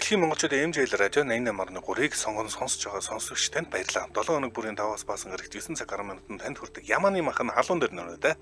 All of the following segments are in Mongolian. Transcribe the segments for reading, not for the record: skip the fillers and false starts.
Дэлхийн монголчуудын эмжээл радио 88.3-ыг сонсож байгаа сонсогч танд баярлалаа. 7 хоног бүрийн даваас баасан гарагт 9 цаг 10 минутанд танд хүрдэг Яманы махан халуун дээр нөрөөдөө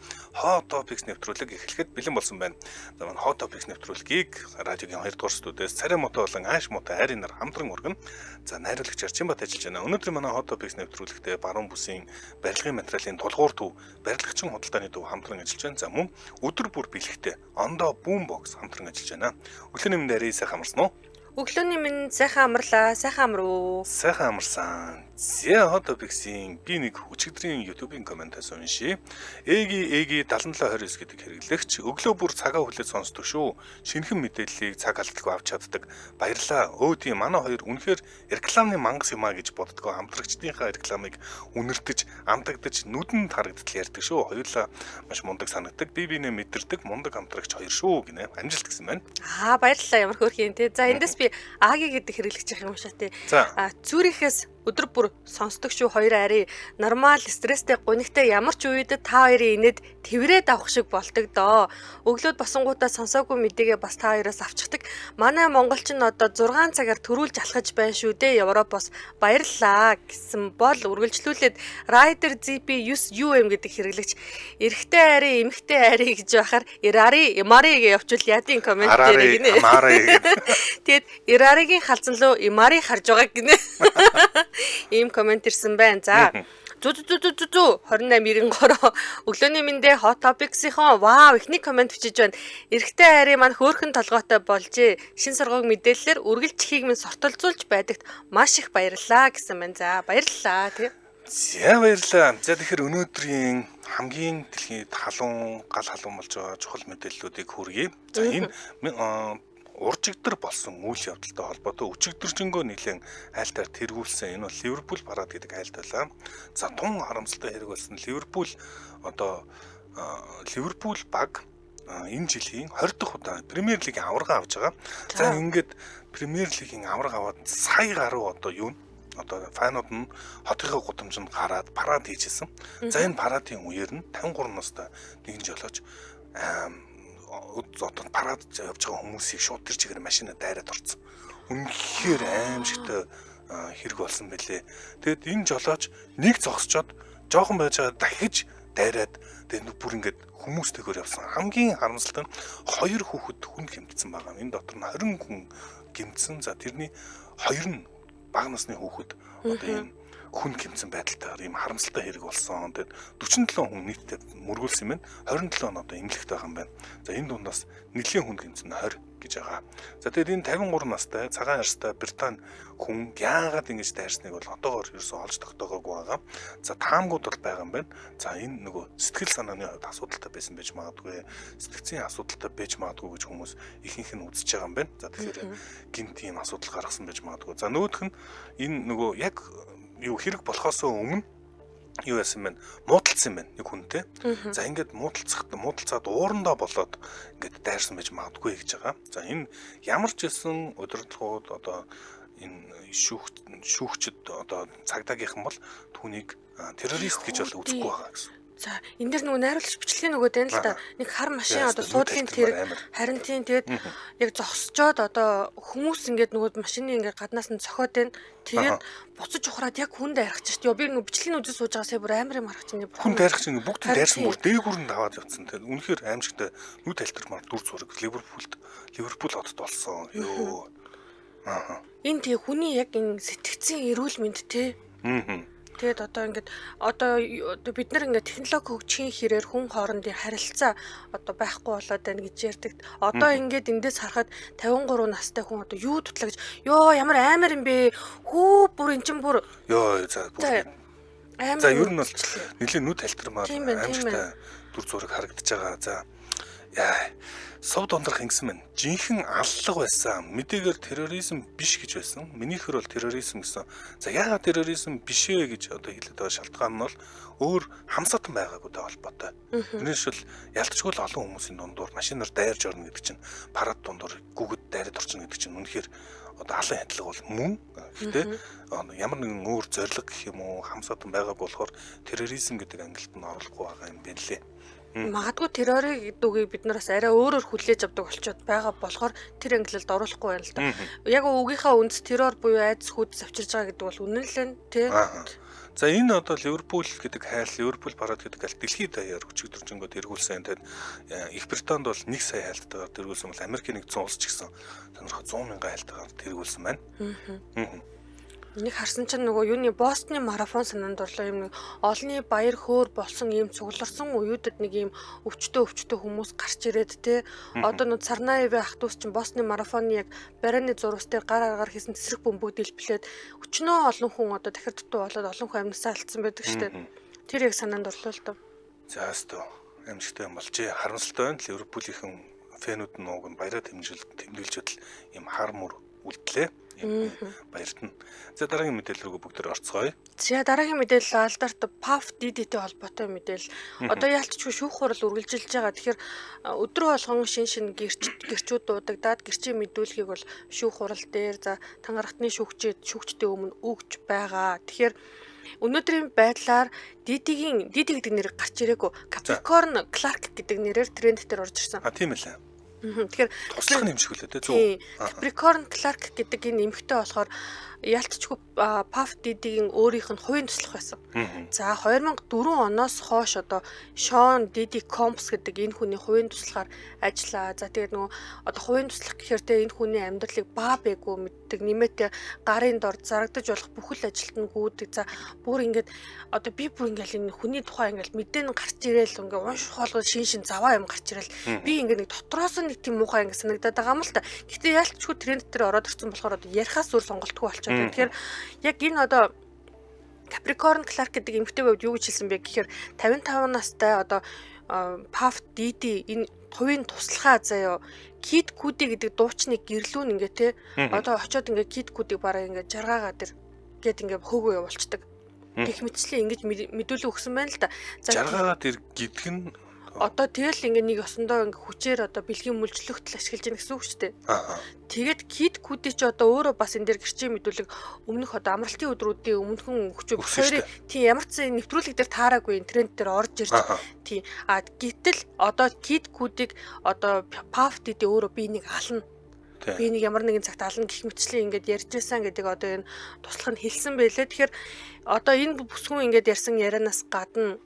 Hot Topics нэвтрүүлэг эхлэхэд бэлэн болсон байна. За манай Hot Topics нэвтрүүлгийг радиогийн 2 дугаар студиэс Царай Мотой болон Ааш Мотой хайрын нар хамтран өргөн. За найруулагч Арчинбат ажиллаж байна. Өнөөдөр манай Hot Topics нэвтрүүлэгтээ баруун бүсийн барилгын материалын тулгуур төв, барилгачин худалдааны төв хамтран ажиллаж байна. За мөн өдөр бүр бэлэгтээ Ондоо Boombox хамтран ажиллаж байна. Өглөөний мэнд арай сайхан амарсан уу? Өглөөний минь сайхан амарлаа, сайхан амруу. Сайхан амарсан. Зэ Hot Topics-ийн би нэг өчигдрийн YouTube-ийн комментаас уншия. Эги 7729 гэдэг хэрэглэгч өглөө бүр цагаа хүлээж сонсдог шүү. Шинэхэн мэдээллийг цаг алдалгүй авч чаддаг. Баярлалаа. Тийм манай хоёр үнэхээр рекламны мангас юмаа гэж боддгоо. Хамтрагчдынхаа рекламыг үнэртэж, амтагдаж, нүдэнд харагдтал ярьдаг шүү. Хоёулаа маш мундаг санагддаг. Бинээ мэдэрдэг мундаг хамтрагч хоёр шүү гинэ. Амжилт гэсэн байна. Баярлалаа. Ямар хөөрхий юм те. За эндээс би Аги гэдэг хэрэглэгч юм шаа те. Цүрихээс өдөр бүр сонсдог шүү хоёр ари нормал стресстэй гунигтай ямар ч үед та хоёрын инээд тэврээд авах шиг болдог доо. Өглөөд босонгуудаа сонсоогүй мэдээгээ бас та хоёроос авчихдаг. Манай монголч нь одоо 6 цагаар төрүүлж алхаж байна шүү дээ. Европоос баярлалаа гэсэн бол үргэлжлүүлээд Rider ZP9UM гэдэг хэрэглэгч эрэгтэй ари эмэгтэй ари гэж байхаар Ирари Имари гэж явуул ядын коммент дээр гинэ. Тэгэд Ираригийн халзан руу Имари харж байгаа гинэ. Ийм коммент ирсэн байна. За. 2893 өглөөний мэндэ Hot Topics-ийн вау ихний коммент бичиж байна. Эрэгтэй хайрын маань хөөрхөн толгойтой болжээ. Шин сургууг мэдээллээр үргэлжлэхийг минь сортолцуулж байдагт маш их баярлалаа гэсэн байна. За баярлалаа тий. За баярлалаа. За тэгэхээр өнөөдрийн хамгийн дэлхийд гал халуун болж байгаа чухал мэдээллүүдийг хүргэе. За энэ уржигдэр болсон үйл явдалтай холбоотой өчигдөржингөө нэлээд айлтаар тэргүүлсэн энэ бол Ливерпул парад гэдэг айлт байлаа. За тун харамсалтай хэрэг болсон Ливерпул баг энэ жилийн 20 дахь удаа Премьер Лигийн аварга авж байгаа. За ингээд Премьер Лигийн аварга аваад сая гаруй фанууд нь хотынхаа гудамжинд гараад парад хийжсэн. За энэ парадын үеэр нь 53 настай нэгэн жолооч парад явж байгаа хүмүүсийг шууд тэр чигээр машинаа дайраад орсон. Үнэхээр аимшигтай хэрэг болсон бэлээ. Тэгэд энэ жолооч нэг зогсчоод жоохон байж байгаа дахиж дайраад тэгээд бүр ингээд хүмүүстэйгээр явсан. Хамгийн харамсалтай нь 2 хүүхэд хүн гэмтсэн байгаа. Энэ дотор нь 20 хүн гэмтсэн. За тэрний 2 нь бага насны хүүхэд одоо энэ хүн гэмтсэн байдалтайгаар ийм харамсалтай хэрэг болсон. Тэгээд 47 хүн нийтдээ мөргүүлсэн юм байна. 27 нь одоо эмнэлэгт байгаа юм байна. За энэ дундаас нэлийн хүн гэмтсэн 20 гэж байгаа. За тэгээд энэ 53 настай цагаан арьстай Британи хүн яагаад ингэж дайрсныг бол одоогоор ерөөсөө олж тогтоогоогүй байгаа. За таамгууд бол байгаа юм байна. За энэ нөгөө сэтгэл санааны хувьд асуудалтай байсан байж магадгүй. Сэтгцийн асуудалтай байж магадгүй гэж хүмүүс ихэнх нь үзэж байгаа юм байна. За тэгэхээр гинт ийм асуудал гаргасан байж магадгүй. За нөгөөх нь энэ нөгөө яг юу хэрэг болохоос өмнө юу яасан бэ? Муудалцсан юм байна нэг хүнтэй. За ингээд муудалцаад уурандаа болоод ингээд дайрсан байж магадгүй гэж байгаа. За энэ ямар ч хэлсэн удирдлагууд одоо энэ шүүгчд одоо цагдаагийнхан бол түүнийг террорист гэж бол үзэхгүй байгаа гэсэн. За энэ дэр нөгөө найруулагч бичлэгийн нөгөө тань л та нэг хар машин одоо суудлын тэрэг харин тийм тэгээд яг зогсчоод одоо хүмүүс ингээд нөгөө машины ингээд гаднаас нь цохоод байна. Тэгээд буцаж ухраад яг хүн дайрах ч шүү. Би нөгөө бичлэгийн үзэл сууж байгаа сая бүр амар юм харах чинь хүн дайрах чинь бүгд дайрсан бүр дээгүүр нь даваад явцсан. Тэгээд үнэхээр аимшигтай нүд альтермар дүр зураг Ливерпул хотод болсон. Ёо. Энэ тий хүний яг энэ сэтгцийн эрүүл мэнд тий. Тэгээд одоо бид нар ингээд технологи хөгжихийн хэрээр хүн хоорондын харилцаа одоо байхгүй болоод байна гэж ярьдаг. Одоо ингээд эндээс харахад 53 настай хүн одоо юу тутлаа гэж ямар амар юм бэ? Хөө бүр эн чин бүр за ер нь бол нэлийн нүд альтермаар аимшигтай дүр зураг харагдаж байгаа. За сувд ондрох ингэсэн мэн. Жинхэнэ аллах байсан. Мэдээгээр терроризм биш гэж байсан. Минийхэр бол терроризм гэсэн. За яагаад терроризм биш вэ гэж одоо хэлээд байгаа шалтгаан нь бол өөр хамсаатан байгаагүйтэй холбоотой. Тэрнээс ялцчгүй л олон хүмүүсийн дундуур машинаар дайрж орно гэдэг чинь парад дундуур гүгэд дайраад орчихно гэдэг чинь үнэхээр одоо алан хяндлага бол мөн. Гэхдээ ямар нэгэн өөр зориг гэх юм уу хамсаатан байгаагүй болохоор терроризм гэдэг ангилалд нь оруулахгүй байгаа юм байна лээ. Магадгүй террорыг дүүгийг бид нараас арай өөрөөр хүлээж авдаг болчиход байгаа болохоор тэр ангилалд оруулахгүй байна л да. Яг үгийнхаа үндэс террор буюу айдас хүйдэс авчирж байгаа гэдэг бол үнэн л байна тий. За энэ одоо Ливерпул гэдэг хайл, Ливерпул парад гэдэг аль дэлхийд даяар өчигдөржингөд эргүүлсэн. Тэгэд Их Британд бол 1 сая хайлттайгаар тэргүүлсэн бол Америкийн нэгдсэн улс ч гэсэн сонирхол 100 мянган хайлттайгаар тэргүүлсэн байна. Нэг харсан чинь нөгөө юуны Бостны марафон санаанд орлоо юм нэг олонний баяр хөөр болсон ийм цугларсан уюудад нэг ийм өвчтөө хүмүүс гарч ирээд те одоо нүд Сарнаевын ах дүүс чинь Босны марафоны яг барианы зурвас дээр гар аргаар хийсэн цэсрэг бөмбөг дэлбэлээд өчнөө олон хүн одоо дахир дутуу болоод олон хүн амьнасаа алдсан байдаг штэ. Тэр яг санаанд орлоо л доо. За өстөө амжилттай юм болжээ. Харамсалтай байна. Ливерпулийнхэн фэнүүд нь уг нь баяраа тэмдэглэжэл ийм хар мөр үлдлээ. Баярт нь. За дараагийн мэдээлэл рүү бүгд орцгоё. За дараагийн мэдээлэл алдарт PAF DD-тэй холбоотой мэдээлэл. Одоо яалтчгүй шүүх хурал үргэлжилж байгаа. Тэгэхээр өдрө болгон шин гэрчүүд дуудагдаад гэрчийн мэдүүлгийг бол шүүх хурал дээр за тангарахтны шүүгчдийн өмнө өгж байгаа. Тэгэхээр өнөөдрийн байдлаар DD гэдэг нэр гарч ирээгүй. Capricorn Clark гэдэг нэрээр тренд дээр орж ирсэн. Тийм ээ. Тэгэхээр туслах нь юм шиг үлээ тий. Capricorn Clark гэдэг энэ эмэгтэй болохоор ялтчгүй PAF DD-ийн өөрийнх нь хувийн туслах байсан. За 2004 оноос хойш одоо Sean Diddy Combs гэдэг энэ хүний хувийн туслахаар ажиллаа. За тэгээд нөгөө одоо хувийн туслах гэхээр тэ энэ хүний амьдралыг баа бэгүү мэддэг нэмээтэй гарын дор зарагдаж болох бүхэл ажилд нь гүйдэг. За бүр ингээд одоо би бүр ингээд энэ хүний тухай ингээд мэдэн гарч ирээл ингээд унших болгоод шин заваа юм гарч ирээл би ингээд нэг дотроос нь нэг тийм муухай ингээд санагдаад байгаа юм л та. Гэтэ ялтчгүй тренд дээр ороод ирсэн болохоор одоо ярихаас өөр сонголтгүй болчиход. Тэгэхээр яг энэ одоо Capricorn Clark гэдэг эмэгтэй байвд юу гэж хэлсэн бэ гэхээр 55 настай одоо PAF DD энэ хувийн туслахаа заяа Kid Cudi гэдэг дуучныг гэрлүүн ингээ те одоо очиод ингээ Kid Cudi бараа ингээ жаргаагаа дэр гээд ингээ хөөгөө явуулцдаг. Гэх мэтчлэн ингэж мэдүүлэг өгсөн байна л да. Жаргаагаа дэр гэдэг нь одоо тэгэл ингээ нэг осондоо ингээ хүчээр одоо бэлгийн мүлжлөгтөл ашиглаж яах гэсэн үг шүү дээ. Тэгээд Kid Cudi ч одоо өөрөө бас энэ дээр гэрчийн мэдүүлэг өмнөх одоо амралтын өдрүүдийн өмнөхөн өгч хоёрын тийм ямар ч нэвтрүүлэг дээр таараагүй энэ тренд дээр орж ирж тийм гэтэл одоо Kid Cudi-г одоо PAF DD өөрөө би нэг ална. Би нэг ямар нэгэн цагт ална гэх мэтчлэн ингээд ярьжсэн гэдэг одоо энэ туслах нь хэлсэн байлээ. Тэгэхээр одоо энэ бүсгүн ингээд ярьсан ярианаас гадна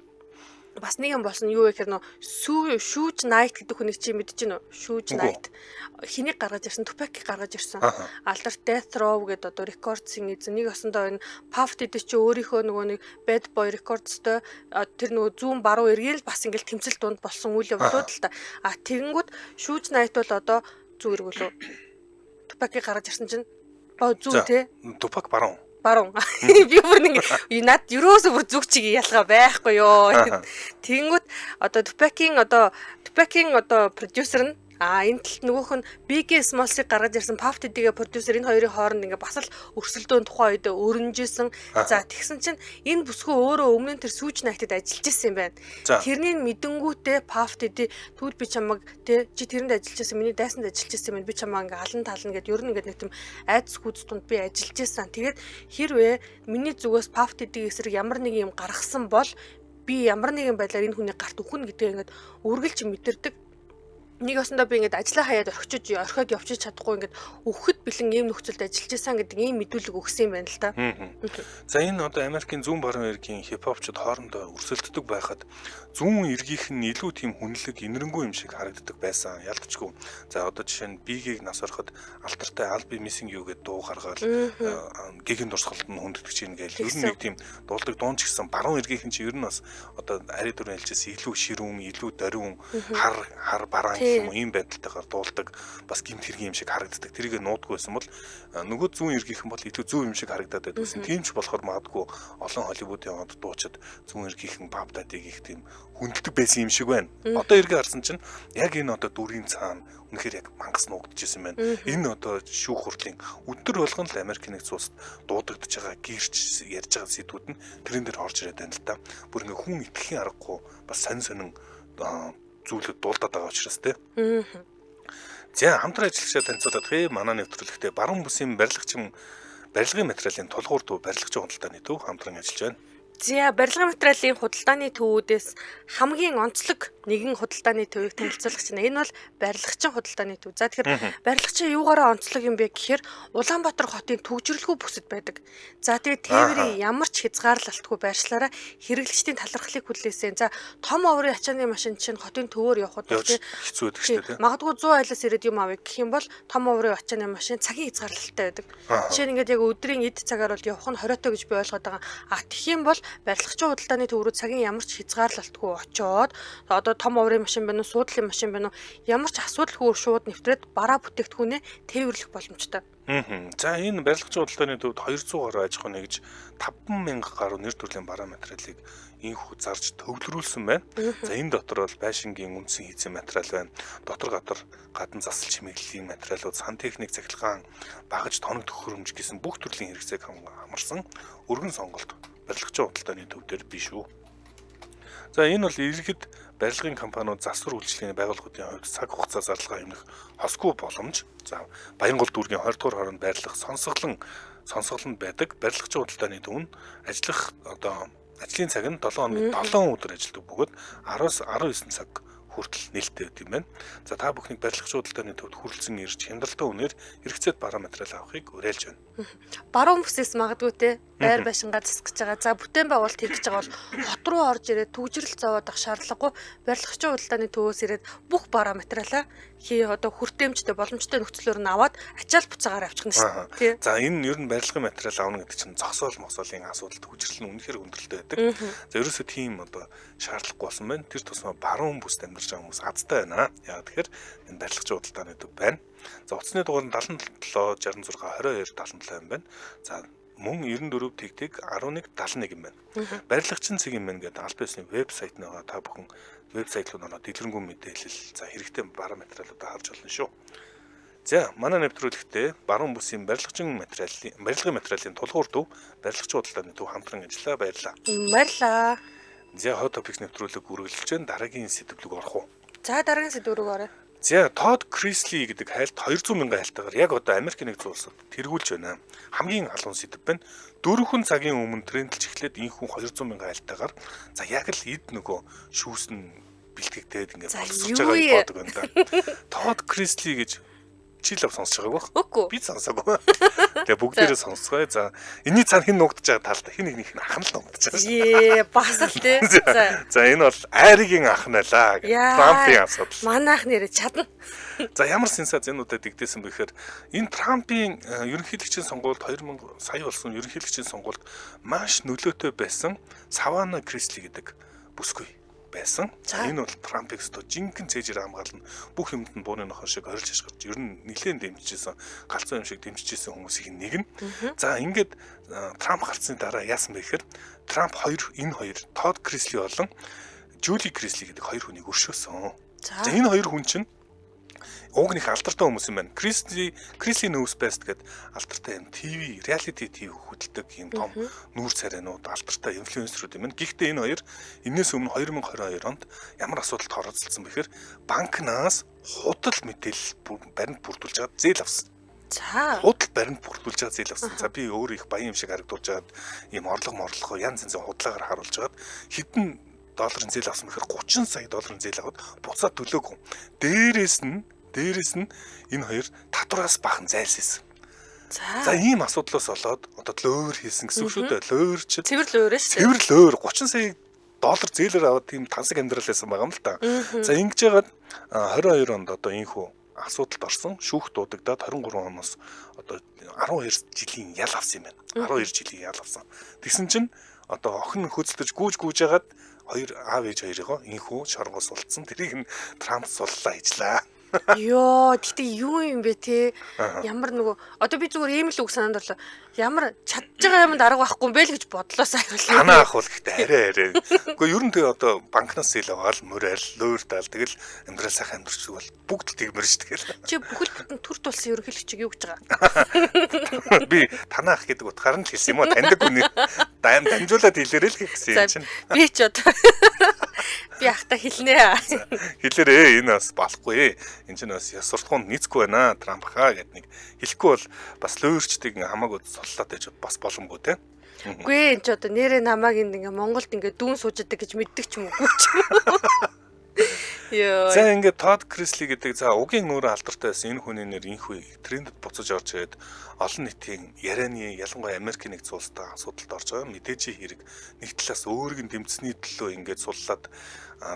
бас нэг юм болсон юу вэ гэхээр нөө Шүүж Найт гэдэг хүнийг чи мэдэж байна уу? Шүүж Найт хэнийг гаргаж ирсэн? Tupac-ийг гаргаж ирсэн. Алдарт Death Row гэдэг одоо рекордсын эзэн нэг осондоо энэ PAF DD чи өөрийнхөө нөгөө нэг Bad Boy Records-той тэр нөгөө зүүн баруун эргээл бас ингээл тэмцэл дунд болсон үйл явдлууд л та. Тэгэнгүүт Шүүж Найт бол одоо зүү эргүүлөө. Tupac-ийг гаргаж ирсэн чинь зүү те. Tupac баруун. Би бүр нэг над юроосо бүр зүг чиг ялгаа байхгүй ёо. Тэнгүүт одоо Tupac-ийн продюсер нь энэ талд нөгөөх нь Biggie Smalls-ыг гаргаж ирсэн PAF DD-гээ продюсер энэ хоёрын хооронд ингээ бас л өрсөлдөөн тухайн үед өрнөжсэн. За тэгсэн чинь энэ бүсгүй өөрөө өмнө нь тэр Шүүж Найтад ажиллаж ирсэн юм байна. Тэрний мэдэнгүүтээ PAF DD тэгвэл би чамайг чи тэрэнд ажиллаж ирсэн, миний дайсанд ажиллаж ирсэн юм. Би чамайг ингээ алан тална гэд ер нь ингээ нэг тийм айдас хүйц тунд би ажиллаж ирсэн. Тэгээд хэрвээ миний зүгээс PAF DD-ийн эсрэг ямар нэг юм гаргасан бол би ямар нэгэн байдлаар энэ хүний гарт үхнэ гэдгийг ингээ үргэлж мэдэрдэг. Нэг осондоо би ингээд ажиллаа хаяад орхиод явчих чадахгүй ингээд өгөхөд бэлэн ийм нөхцөлд ажиллаж байсан гэдэг ийм мэдүүлэг өгсөн юм байна л та. За энэ одоо Америкийн зүүн баруун эргийн хипхопчууд хоорондоо өрсөлддөг байхад зүүн эргийнх нь илүү тийм хүнлэг инэрэнгүй юм шиг харагддаг байсан. Ялтчгүй. За одоо жишээ нь Biggie-г нас ороход алдартай Albi Missing You гэдэг дуу гаргаад гигийн дурсгалд нь хүнддэг чинь гээл ер нь нэг тийм дуулдаг дуун ч гэсэн баруун эргийнх нь чи ер нь бас одоо ари дөрөв хэлжээс илүү ширүүн, илүү дориун, хар бараан юм ийм байдалтайгаар дуулдаг бас гимт хэргийн юм шиг харагддаг. Тэрийг нуудгүй байсан бол нөгөө зүүн эргийнхэн бол илүү зөв юм шиг харагдаад байсан. Тийм ч болохоор магадгүй олон Холливуудын онод дуучид зүүн эргийнхэн PAF DD-ийг их тийм хүндэлдэг байсан юм шиг байна. Одоо эргээ харсан чинь яг энэ одоо дүрийн цаана үнэхээр яг мангас нуугдчихсэн байна. Энэ одоо шүүх хурлын өдөр болгон л Америкийн нэгдсэн улсад дуудагдж байгаа гэрч ярьж байгаа сэдвүүд нь тэрэн дээр орж ирээд байна л та. Бүр ингээ хүн итгэхийн аргагүй бас сонин зүйлүүд дуулдаад байгаа учраас тий. За хамтран ажиллагчаа танилцуулаад манай нэвтрүүлэгтээ баруун бүсийн барилгын материалын тулгуур дуу барилгачийн худалдааны төв хамтран ажиллаж байна. За барилгын материалын худалдааны төвүүдээс хамгийн онцлог нэгэн худалдааны төвийг танилцуулах чинь энэ бол барилгачин худалдааны төв. За тэгэхээр барилгачин юугаараа онцлог юм бэ гэхээр Улаанбаатар хотын төгжрөлгүй бүсэд байдаг. За тэгээд тээврийн ямар ч хязгаарлалтгүй байршлаараа хэрэглэгчдийн талархлыг хүлээсэн. За том оврын ачааны машин чинь хотын төвөөр явхад хэцүү байдаг шүү дээ. Магадгүй 100 айлаас ирээд юм авъя гэх юм бол том оврын ачааны машин цагийн хязгаарлалттай байдаг. Жишээ нь ингээд яг өдрийн эд цагаар бол явах нь 20 гэж би ойлгоод байгаа. Тэгэх юм бол барилгачин худалдааны төв рүү цагийн ямар ч хязгаарлалтгүй очоод одоо том оврын машин байна уу, суудлын машин байна уу, ямар ч асуудалгүй шууд нэвтрээд бараа бүтээгдэхүүнээ тээвэрлэх боломжтой. За энэ барилгачин худалдааны төвд 200 гаруй аж ахуй нэгж 50000 гаруй нэр төрлийн бараа материалыг инхүү зарж төвлөрүүлсэн байна. За энэ дотор бол байшингийн үндсэн хийцэн материал байна. Дотор гадна засал чимэглэлийн материалууд, сантехник, цахилгаан, багаж, тоног төхөөрөмж гэсэн бүх төрлийн хэрэгцээг хамарсан өргөн сонголт барилгачин худалдааны төв дээр биш үү. За энэ бол иргэд барилгын компаниуд засвар үйлчлэгийн байгууллагуудын хувьд цаг хугацаа зарлагаа хэмнэх хосгүй боломж. За Баянгол дүүргийн 20 дугаар хоронд байрлах сонсголонд байдаг барилгачин худалдааны төв нь ажлын цаг нь 7 хоног 7 өдөр ажилладаг бөгөөд 10-аас 19 цаг хүртэл нээлттэй байд юм байна. За та бүхнийг барилгачин худалдааны төвд хүрэлцэн ирж хямдалтай үнээр хэрэгцээд бараа материал авахыг уриалж байна. Баруун бүсээс магадгүй те байр байшингаа засгаж байгаа. За бүтээн байгуулалт хийж байгаа бол хот руу орж ирээд төгжрөл зовоод ах шаардлагагүй барилгачин худалдааны төвөөс ирээд бүх бараа материалаа хүртээмжтэй боломжтой нөхцлөөр нь аваад ачаал буцаагаар авчих нь шүү дээ. За энэ нь ер нь барилгын материал авна гэдэг чинь зогсоол мосоолын асуудал төгжрөл нь үнэхээр өндөрлөлтэй байдаг. За ерөөсөө тийм шаардлагагүй болсон байна. Тэр тусмаа баруун бүсд амьдарч байгаа хүмүүс азтай байна. Яагаад тэгэхээр энэ барилгачин худалдааны төв байна. За утасны дугаар нь 77 66 22 77 юм байна. За мөн 94 тэгтэг 11 71 юм байна. Барилгачин цэг юм байна гэдэг аль биесний вебсайт нэгаа та бүхэн вебсайт руу нөрөө дэлгэрэнгүй мэдээлэл за хэрэгтэй бараа материалуудаа харж болно шүү. За манай нэвтрүүлэгтээ баруун бүсийн барилгын материалын тулгуур төв барилгачин худалдааны төв хамтран ажиллаа. Баярлалаа. Баярлалаа. За хот топикс нэвтрүүлэг үргэлжлэж байна. Дараагийн сэдвлэг орох уу? За дараагийн сэдв рүү оръё. За Тодд Крисли гэдэг хайлт 200,000 хайлтаар яг одоо Америк нэгдсэн улсад тэргүүлж байна. Хамгийн халуун сэдв байна. 4 цагийн өмнө трендэлж эхлээд инхүү 200,000 хайлтаагаар за яг л эд нөгөө шүүс нь бэлтгэгдээд ингээд боловсрч байгааг боддог байна да. Тодд Крисли гэж чи л сонсож байгааг баг. Би сонсоогүй. Тэгээ бүгдээрээ сонсгоё. За энэний цаана хэн нуугдж байгаа талтай хин нэг нь ах нь л нуугдж байгаа. Бас л тий. За энэ бол Айригийн ах нэлаа гэх Трампын асуудал. Манайх нэрэ чадна. За ямар сенсац энэ удаад дэгдээсэн бэхээр энэ Трампын ерөнхийлөгчийн сонгуульд 2000 сая болсон ерөнхийлөгчийн сонгуульд маш нөлөөтэй байсан Савана Крисли гэдэг бүсгүй байсан. За энэ бол Трампыг өстө жинхэнэ цээжээр хамгаална. Бүх юмд нь бууны нохор шиг орилж ашгарч ер нь нэлээд дэмжижсэн, галзуу юм шиг дэмжижсэн хүмүүсийн нэг нь. За ингээд Трамп гарсны дараа яасан бэ гэхээр Трамп энэ хоёр Тодд Крисли болон Жули Крисли гэдэг хоёр хүнийг өршөөсөн. За энэ хоёр хүн чинь уг нэг алдартай хүмүүс юм байна. Крисли Ньюс Бест гэдэг алдартай юм реалити ТV хөтэлдэг юм том нүүр царайнууд алдартай инфлюенсерүүд юм байна. Гэхдээ энэ хоёр энэс өмнө 2022 онд ямар асуудалд оролцсон бэхээр банкнаас худал мэдээлэл баримт бүрдүүлж байгаа зээл авсан. За худал баримт бүрдүүлж байгаа зээл авсан. За би өөр их баян юм шиг харагдуулж байгаад ийм орлого янз янзын худалдаагаар харуулж байгаад хэдэн долларын зээл авсан бэхээр 30 сая долларын зээл аваад буцаад төлөөгүй. Дээрээс нь энэ хоёр татвараас бахан зайлсхийсэн. За ийм асуудлаас болоод одоо лөөр хийсэн гэсэн үг шүү дээ. Лөөрч цэвэр лөөрөө шүү. Цэвэр лөөр 30 сая доллар зээлээр аваад тийм тансаг амьдрал байсан байгаа юм л та. За ингэж яагаад 22 онд одоо ийхүү асуудалд орсон шүүх дуудагдаад 23 оноос одоо 12 жилийн ял авсан юм байна. 12 жилийн ял авсан. Тэгсэн чинь одоо охин хөдөлтөж гүүж яагаад хоёр аав ээж хоёроо ийхүү шоронгоос улцсан. Тэрийг нь Трамп суллаа хийжлээ. Йоо, тэгтээ юу юм бэ те? Ямар нөгөө одоо би зүгээр ийм л үг санаанд орлоо. Ямар чадж байгаа юмд арга байхгүй юм бэ л гэж бодлоо сая. Танаа ах бол гэхдээ арай. Гэхдээ ер нь тэгээ одоо банкнаас зээл аваад мөрөөл, лөөрдал тэгэл амьдрал сайхан амьдрч бол бүгд л тэгмэр ш тэгэл. Чи бүхэл бүтэн төр тулсан ерөнхийлөгчийг юу гэж байгаа? Би танаа ах гэдэг утгаар нь л хэлсэн юм уу? Таньдаг хүний дамжуулаад хэлээрэй л гэсэн юм чинь. Би ч одоо би ахта хэлнэ. Хэлээрээ энэ бас болохгүй. Энэ чинь бас суртахуунд нийцэхгүй байна. Трамп хаа гэд нэг хэлэхгүй бол бас лөөрчдгийг хамаагүй суллаад байж бас боломгүй те. Үгүй энэ ч одоо нэрээ намайг ингээ Монголд ингээ дүүн сууждаг гэж мэддэг ч юм уу ч. Йоо. За ингээд Тод Крисли гэдэг за угийн нүүрэн алдартай байсан энэ хүний нэр инхүү трендэд буцаж орж ирээд олон нийтийн ярианы ялангуяа Америкийн нэгдсэн улстай асуудалд орж байгаа. Мэдээж хэрэг нэг талаас өөрийг нь дэмжсэний төлөө ингээд суллаад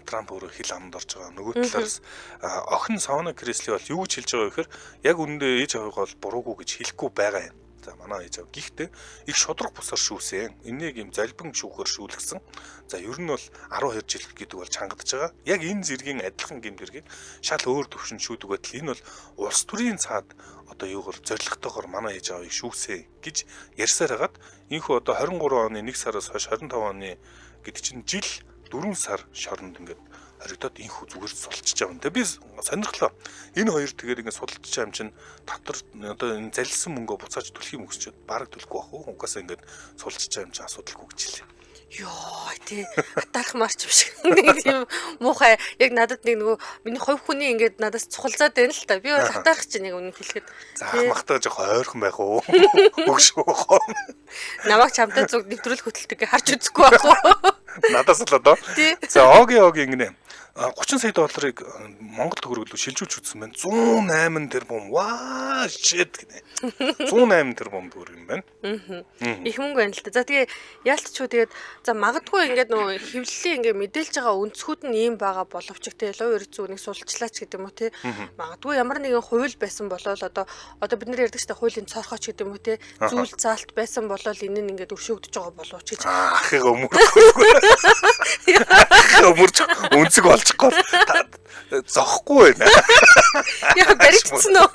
Трамп өөрөө хил амд орж байгаа. Нөгөө талаас охин Савана Крисли бол юу гэж хэлж байгаа вэ гэхээр яг үнэндээ ээж аваагаа бол буруугүй гэж хэлэхгүй байгаа юм. За манай ээж аваа гэхдээ их шудраг бусаар шүүсэн. Энийг юм залбин шүүхээр шүүлгсэн. За ер нь бол 12 жил гэдэг бол чангадж байгаа. Яг энэ зэргийн адилхан гэмт хэргийг шал өөр төвшөнд шүүдэг байтал энэ бол улс төрийн цаад одоо юугаар зоригтойгоор манай ээж авааг шүүсэ гэж ярьсаар хагаад энэхүү одоо 23 оны 1 сараас хойш 25 оны гэдэг чинь жил 4 сар шоронд ингээд хоригдоод инхүү зүгээр сулчиж байгаа юм. Тэгээ би сонирхлоо. Энэ хоёр тэгээд ингээд судалж байгаа юм чинь татвар одоо энэ залилсан мөнгөө буцааж төлөх юм өсчөөд бараг төлөхгүй байх уу? Угаасаа ингээд сулчиж байгаа юм чинь асуудалгүй гэж хэлээ. Йоо тий атаарх марч биш. Нэг тийм муухай яг надад нэг нөгөө миний хувь хүний ингээд надаас цухалзаад байна л та. Би бол атаарх чинь нэг үнэн хэлэхэд. За махтаа жоох ойрхон байх уу? Өгшөөхөө. Намайг чамтай зүг нэвтрүүлэх хөтөлтөг харж үзэхгүй байх уу? Надаас л одоо. За оги ингэнэ. 30 сая долларыг Монгол төгрөглөө шилжүүлж үзсэн байна. 108 тэрбум. Ваа shit гинэ. 108 тэрбум төгрөг юм байна. Их мөнгө байна л та. За тэгээ яалтчгүй тэгээд за магадгүй ингээд нөгөө хэвлэлийн ингээд мэдээлж байгаа өнцгүүд нь ийм байгаа боловч те лов эрзүүнийг сулчлаач гэдэг юм уу те. Магадгүй ямар нэгэн хууль байсан болол одоо бид нар ярьдаг ч та хуулийн цорхооч гэдэг юм уу те. Зүйл заалт байсан болол энэ нь ингээд өршөөгдөж байгаа боловч гэж. Ахыг өмөрөхгүй. Өмөрч өнцөг болчихгүй зоохгүй байна. Яа баригдсан уу?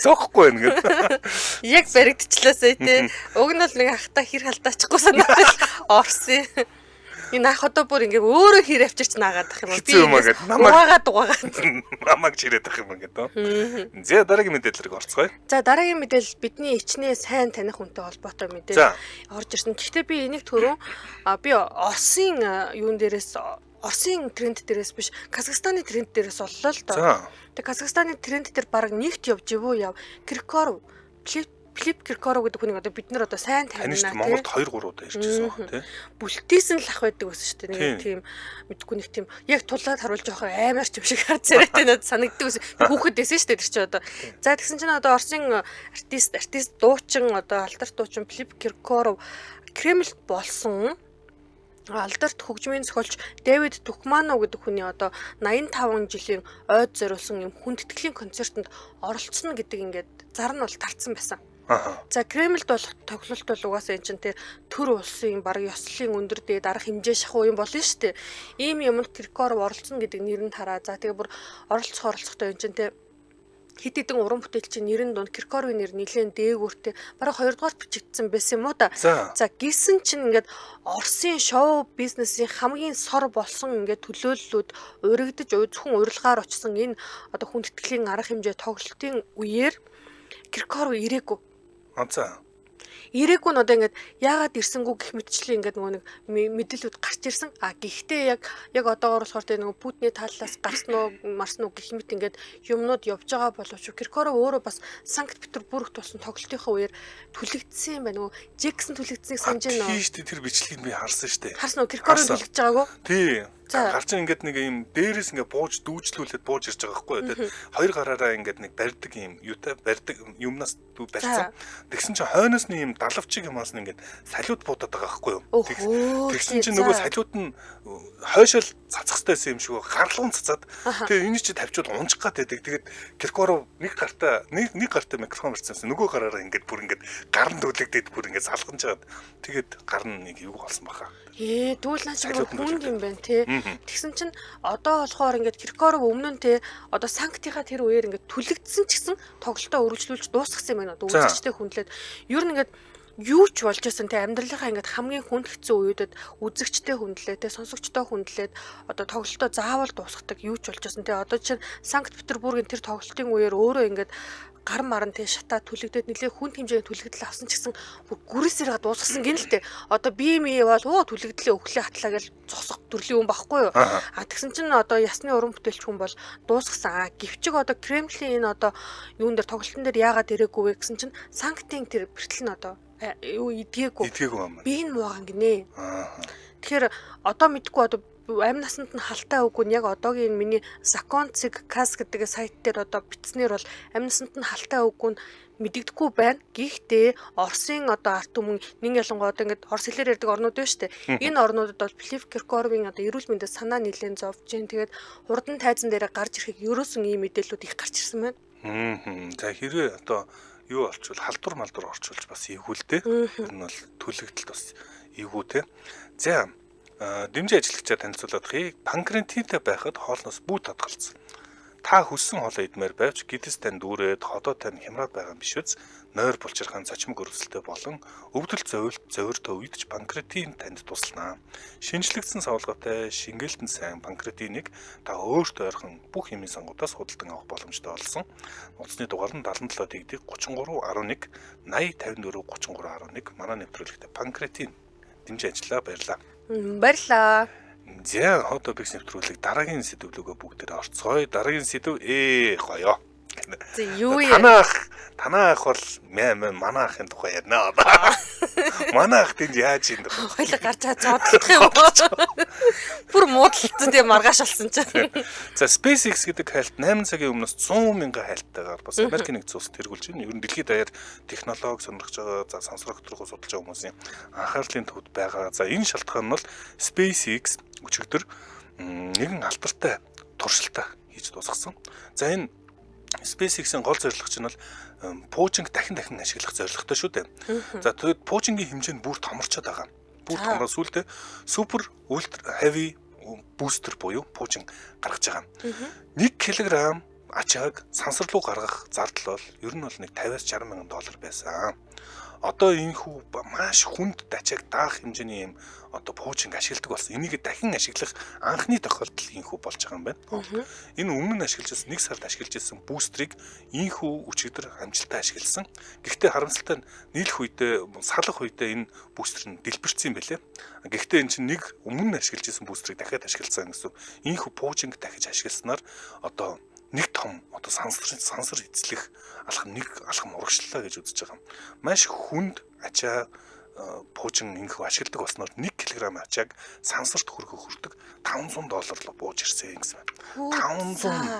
Зоохгүй байна гэдэг. Яг баригдчихлаасай те. Уг нь бол нэг ахта хэр халдаачихгүй санагдал орсон. Энэ ах одоо бүр ингээ өөрөө хэр авчирч наагаад ах юм уу? Би намайг дугаагаад намайг чирээд ах юм гэдэг. За дараагийн мэдээллийг орцгоё. За дараагийн мэдээлэл бидний ичнээ сайн таних хүнтэй холбоотой мэдээлэл орж ирсэн. Гэхдээ би энийг түрүү би Оросын юун дээрээс Оросын тренд дээрээс биш Казахстаны тренд дээрээс оллоо л доо. Тэгээ Казахстаны тренд дээр баг нэгт явж ивүү яв. Киркоров Филипп Киркоров гэдэг хүнийг одоо бид нар одоо сайн таньна тийм. Монголд 2 3 удаа ирчихсэн баг тийм. Бүлтээсэн л ах байдаг байсан шүү дээ. Нэг тийм мэдгүй нэг тийм яг тулаад харуулж явах аймаар ч юм шиг харц яриад надад санагддаг байсан. Хүүхэд байсан шүү дээ тэр чинь одоо. За тэгсэн чинь одоо Оросын артист дуучин одоо алдарт дуучин Филипп Киркоров Кремльд болсон алдарт хөгжмийн зохиолч Дэвид Тухманов гэдэг хүний одоо 85 жилийн ойд зориулсан юм хүндэтгэлийн концертод оролцсон гэдэг ингээд зар нь бол тарцсан байсан. За Кремльд бол тоглолт бол угаасаа энэ чинь төр улсын баг ёслолын өндөр дээд арга хэмжээ шахуу юм болно шүү дээ. Ийм юмд Киркоров оролцсон гэдэг нэр нь тараа. За тэгээ бүр оролцохдоо энэ чинь хэд хэдэн уран бүтээлчийн нэрэн донд Киркоровын нэр нэлээд дээгүүртэй бараг 2 дугаар бичигдсэн байсан юм уу да. За гисэн чинь ингээд Оросын шоу бизнесийн хамгийн сор болсон ингээд төлөөллүүд урагдж зөвхөн урилгаар очсон энэ одоо хүндэтгэлийн арга хэмжээ тоглолтын үеэр Киркоров ирээгүй. За Ирээгүй нь одоо ингээд яагаад ирсэнгүү гэх мэтчлээ ингээд нөгөө нэг мэдээлүүд гарч ирсэн. Гэхдээ яг одоогоор болохоор нөгөө Путиний талаас гарсан уу марсан уу гэх мэт ингээд юмнууд явж байгаа боловч Киркоров өөрөө бас Санкт Петербургт болсон тоглолтынхаа үеэр түлэгдсэн юм байна. Нөгөө Жексон түлэгдсэнийг санаж байна уу? Тийм шүү дээ, тэр бичлэгийг би харсан шүү дээ. Харсан уу? Киркоров түлэгдэж байгаагүй? Тий. Гарч ингээд нэг юм дээрээс ингээд бууж дүүжлүүлээд бууж ирж байгаа байхгүй юу. Тэгээд хоёр гараараа ингээд нэг барьдаг юм юутай барьдаг юмнаас барьсан. Тэгсэн чинь хойноос нь юм далавчиг юмас нь ингээд салиуд буудаад байгаа байхгүй юу. Тэгсэн чинь нөгөө салиуд нь хойшол цацах хэвээр юм шиг гарлуун цацаад тэгээд энэ чи тавьчууд унжих гад байдаг. Тэгээд Киркоров нэг гартаа микрофон барьсан. Нөгөө гараараа ингээд бүр ингээд гарн дүүлэгдээд бүр ингээд салганж жаад тэгээд гарн нэг юу болсон баха. Дүүл наач хүн юм байна тий. Тэгсэн чинь одоо болохоор ингээд Киркоров өмнө нь тий одоо санктийнхаа тэр үеэр ингээд түлэгдсэн ч гэсэн тоглолтоо үргэлжлүүлж дуусгасан юм байна. Одоо үзэгчтэй хүндлээд ер нь ингээд юу ч болж байсан тий амьдралынхаа ингээд хамгийн хүнд хэцүү үедэд үзэгчтэй хүндлээ тий сонсогчтой хүндлээд одоо тоглолтоо заавал дуусгадаг юу ч болж байсан тий одоо чинь Санкт Петербургийн тэр тоглолтын үеэр өөрөө ингээд гар маран тий шатаа түлэгдээд нэлээ хүнд хэмжээний түлэгдэл авсан ч гэсэн гүрээсээрээ дуусгасан гин л тий. Одоо би бол түлэгдлээ өглөө хатлаа гэж зогсох төрлийн хүн байхгүй юу? Тэгсэн чинь одоо ясны уран бүтээлч хүн бол дуусгасан. Гэвчиг одоо Кремлийн энэ одоо юун дээр тоглолтын дээр яагаад ирээгүй вэ гэсэн чинь Санктын тэр бэртэл нь одоо юу идгээгүй. Идгээгүй юм. Би энэ муугаан гинэ. Тэгэхээр одоо мэдгүй одоо амь насанд нь халтай үгүй нь яг одоогийн миний Sakonzig Cas гэдэг сайт дээр одоо бичснээр бол амь насанд нь халтай үгүй нь мэдэгдэхгүй байна. Гэхдээ Оросын одоо арт түмэн нэг ялангуяа одоо ингээд орос хэлээр ярьдаг орнууд байна шүү дээ. Энэ орнуудад бол Филипп Киркоровын одоо эрүүл мэндэд санаа нэлээд зовж जैन. Тэгээд хурдан тайзан дээр гарч ирэхийг ерөөсөн ийм мэдээлүүд их гарч ирсэн байна. За хэрвээ одоо юу олчвол халдвар малдвар орчуулж бас ийгүүлтэй. Тэр нь бол төлөгдөлт бас ийгүүтэй. За дэмжиж ажиллагчаа танилцуулахыг панкреатинтэй байхад хоолноос бүү татгалцсан. Та хүссэн хоолоо идмээр байвч гэдэс тань дүүрээд ходоо тань хямраад байгаа юм биш үз. Нойр булчирхан цочмог өрөвсөлтэй болон өвдөлт зовиртой үед ч панкреатин танд туслана. Шинжлэгдсэн савлгатай шингээлтэн сайн панкреатиныг та өөртөө ойрхон бүх хэмжээ сангуудаас худалдан авах боломжтой болсон. Утасны дугаар нь 77 дэгдэг 3311 80 54 3311 манай нэвтрүүлэгтээ панкреатин дэмжиж ажиллаа баярлаа. Баярлаа. За одоо бикс нэвтрүүлэг дараагийн сэдвлөгөө бүгдээр орцгоё. Дараагийн сэдв гоё. За юу яа? Танаа ах бол манай ахын тухай ярина. Манай ах тэнд яаж юм бэ? Хойлоо гарч зоодлох юм боо. Бүр муудалцсан тийм маргааш болсон чинь. За SpaceX гэдэг хайлт 8 цагийн өмнөөс 100 мянган хайлттайгаар бас Америкийн нэгдсэн улсад тэргүүлж байна. Ер нь дэлхийд даяар технологи сонирхож байгаа, за сансар хөтөлбөрөөр судалж байгаа хүмүүсийн анхаарлын төвд байгаа. За энэ шалтгаан нь бол SpaceX өчигдөр нэгэн алдартай туршилтаа хийж дуусгасан. За энэ SpaceX-ийн гол зорилго чинь бол пуужинг дахин ашиглах зорилготой шүү дээ. За тэгээд пуужингийн хэмжээ нь бүр томорчод байгаа. Бүр томроо сүлдээ супер ультра heavy бустер буюу пуужинг гаргаж байгаа. 1 кг ачааг сансар руу гаргах зардал бол ер нь бол нэг 50-аас 60 мянган доллар байсан. Одоо энэ хүү маш хүнд ачааг даах хэмжээний юм одоо пуужинг ашигладаг болсон. Энийг дахин ашиглах анхны тохиолдол инхүү болж байгаа юм байна. Энэ өмнө нь ашиглаж байсан 1 сард ашиглаж байсан бустрыг инхүү өчигдөр амжилттай ашигласан. Гэхдээ харамсалтай нь нийлэх үедээ салах үедээ энэ бустер нь дэлбэрсэн юм байлээ. Гэхдээ энэ чинь нэг өмнө нь ашиглаж байсан бустрыг дахиад ашигласан гэсэн. Инхүү пуужинг дахиж ашигласнаар одоо нэг том одоо сансар эзлэх алхам урагшлаа гэж үзэж байгаа. Маш хүнд ачаа пуужин инхүү ашигладаг болсноор 1 кг ачааг сансарт хүрдэг $500 руу бууж ирсэн гэсэн байна.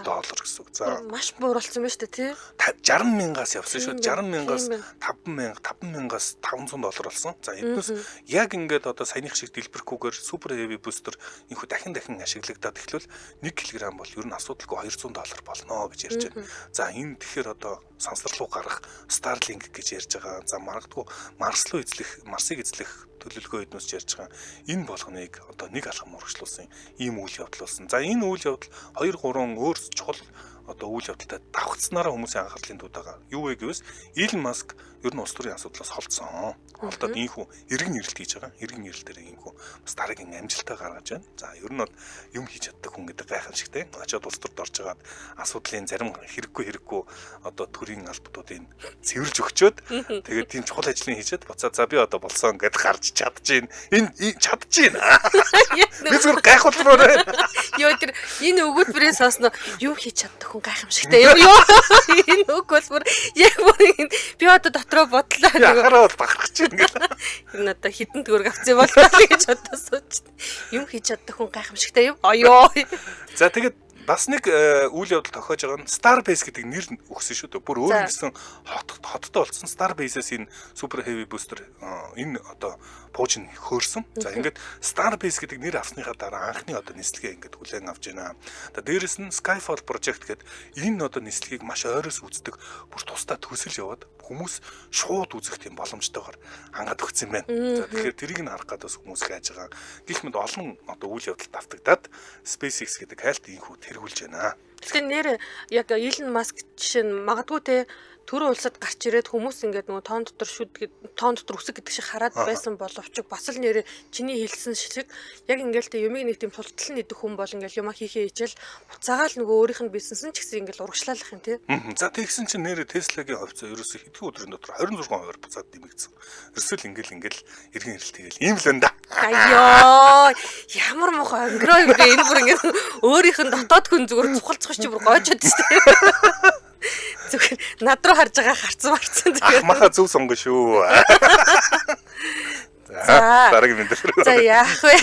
$500 гэсэн үг. За маш бууралсан байна шүү дээ, тий? 60 мянгаас явсан шүү. 60 мянгаас 5 мянгаас $500 болсон. За эднээс яг ингээд одоо саяных шиг дэлбэрхгүйгээр супер heavy booster инхүү дахин ашиглагдаад эхлвэл 1 кг бол ер нь асуудалгүй $200 болно гэж ярьж байна. За энэ тэгэхээр одоо сансар руу гарах Starlink гэж ярьж байгаа. За магадгүй Марсыг эзлэх төлөвлөгөө эднээс ярьж байгаа. Энэ болгоныг одоо нэг алхам урагшлуулсан ийм үйл явдал болсон. За энэ үйл явдал 2-3 өөр чухал одоо үйл явдалтай давхцснараа хүмүүсийн анхаарлын төвд байгаа. Юу вэ гэвээс Elon Musk ер нь улс төрийн асуудлаас холдсон. Холдоод ийхүү эргэн нэрэлт хийж байгаа. Эргэн нэрэлтээр ийхүү бас дараагийн амжилтаа гаргаж байна. За ер нь юм хийж чаддаг хүн гэдэг гайхамшигтай. Очоод улс төрд орж агаад асуудлын зарим хэрэггүй одоо төрийн албатуудыг цэвэрлж өгчөөд тэгээд тийм чухал ажлыг хийчихэд буцаад за би одоо болсон гэдээ гарч чадчихээн. Энэ чадчихээн. Би зөвхөн гайхуулмаар байна. Йоо тэр энэ өгүүлбэрээс сонсно юу хийж чаддаг хүн гайхамшигтай. Йоо энэ өгүүлбэр яг би одоо дотроо бодлоо. Яхараа бахарч ийн гэл. Энэ одоо хитэн төгрөг авчих юм болоо гэж бодсон ч юм хийж чаддаг хүн гайхамшигтай юм. Аяа. За тэгээд бас нэг үйл явдал тохиож байгаа нь Starbase гэдэг нэр өгсөн шүү дээ. Бүр өөр нэгсэн хоттой болсон. Starbase-ээс энэ супер heavy booster энэ одоо пуужин хөөрсөн. За ингээд Starbase гэдэг нэр авсныхаа дараа анхны одоо нислэгээ ингээд хүлээн авч байна. Дээрээс нь Skyfall project гэдэг энэ одоо нислэгийг маш ойроос үздэг. Бүр тусдаа төсөл яваад хүмүүс шууд үзэх тийм боломжтойгоор хангаад өгсөн байна. За тэгэхээр тэрийг нь харах гадаас хүмүүс хайж байгаа. Гэх мэт олон одоо үйл явдал давтагдаад SpaceX гэдэг хайлт инхүү тэргүүлж байна. Тэгэхээр нэр яг Elon Musk жишээ нь магадгүй те төрийн улсад гарч ирээд хүмүүс ингээд нөгөө тоон дотор үсэг гэдэг шиг хараад байсан боловч бас л нэр чиний хэлсэн шиг яг ингээд те юмыг нэг тийм тултал нэгдэх хүн бол ингээд юма хийхээ хичээл буцаагаал нөгөө өөрийнх нь бизнес нь ч гэсэн ингээд урагшлаалах юм те. За тэгсэн чинь нэр Tesla-гийн хувьцаа ерөөсөө хэдхэн өдрийн дотор 26% буцаад дэмэгдсэн. Ерөөсөө ингээл эргэн ирэлт хийгээл ийм л энэ да. Айёо ямар муухай өнгөрөө юм бэ энэ бүр ингээд өөрийнх нь дотоод хүн зүгээр цухалцах чи бүр гойчод шүү дээ. Зүгээр над руу харж байгаа харцсан марцсан зүгээр. Ахмаха зөв сонгоо шүү. За дараагийн мэдээл. За яах вэ?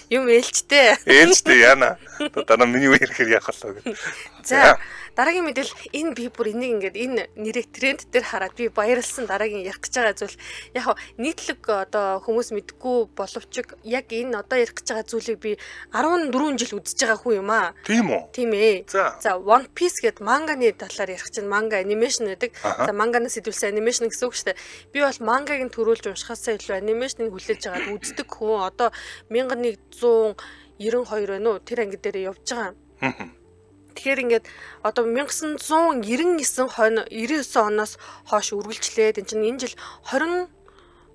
Юм ээлжтэй. Ээлжтэй яана. Дараа миний үе ирэхээр яах вэ? За дараагийн мэдээлэл энэ би бүр энийг ингээд энэ нэрийг тренд дээр хараад би баярлсан дараагийн ярих гэж байгаа зүйл яг нийтлэг одоо хүмүүс мэдгүй боловч яг энэ одоо ярих гэж байгаа зүйлийг би 14 жил үзэж байгаа хүн юм аа. Тийм үү? Тийм ээ. За One Piece гэдэг манганы талаар ярих чинь манга анимашн гэдэг. За манганаас хэдүүлсэн анимашн гэсэн үг шүү дээ. Би бол мангаг нь төрүүлж уншихаасаа илүү анимашныг хүлээж аваад үздэг хүн. Одоо 1192 байна уу? Тэр анги дээр явж байгаа. Тэгэхээр ингээд одоо 1999 оноос хойш үргэлжлээд энэ жил 26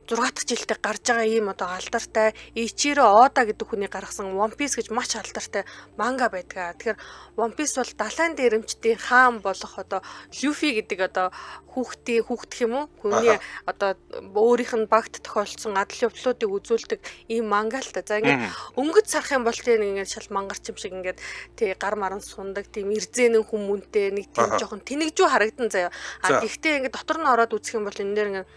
дахь жилдээ гарч байгаа ийм одоо алдартай Ичиро Ода гэдэг хүний гаргасан One Piece гэж маш алдартай манга байдаг. Тэгэхээр One Piece бол далайн дээрэмчдийн хаан болох одоо Luffy гэдэг одоо хүүхдэх юм уу? Хүний одоо өөрийнх нь багт тохиолдсон адал явдлуудыг үзүүлдэг ийм манга л та. За ингээд өнгөц сарах юм бол тийм ингээд шал мангарч юм шиг ингээд тий гар маран сундаг тийм ирзэнэн хүмүүнтэй нэг тийм жоохон тэнэгжүү харагдан заяа. Гэхдээ ингээд дотор нь ороод үзэх юм бол энэ дээр ингээд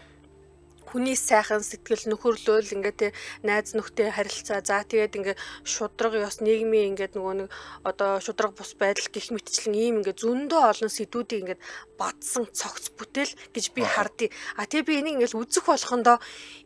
хүний сайхан сэтгэл нөхөрлөл ингээд те найз нөхдөд харилцаа за тэгээд ингээд шудраг ёс нийгмийн ингээд нөгөө нэг одоо шудраг бус байдал гих мэтчлэн ийм ингээд зөндөө олон сэдвүүдийг ингээд бадсан цогц бүтээл гэж би хардыг. Тэгээ би энийг ингээд үзэх болгондоо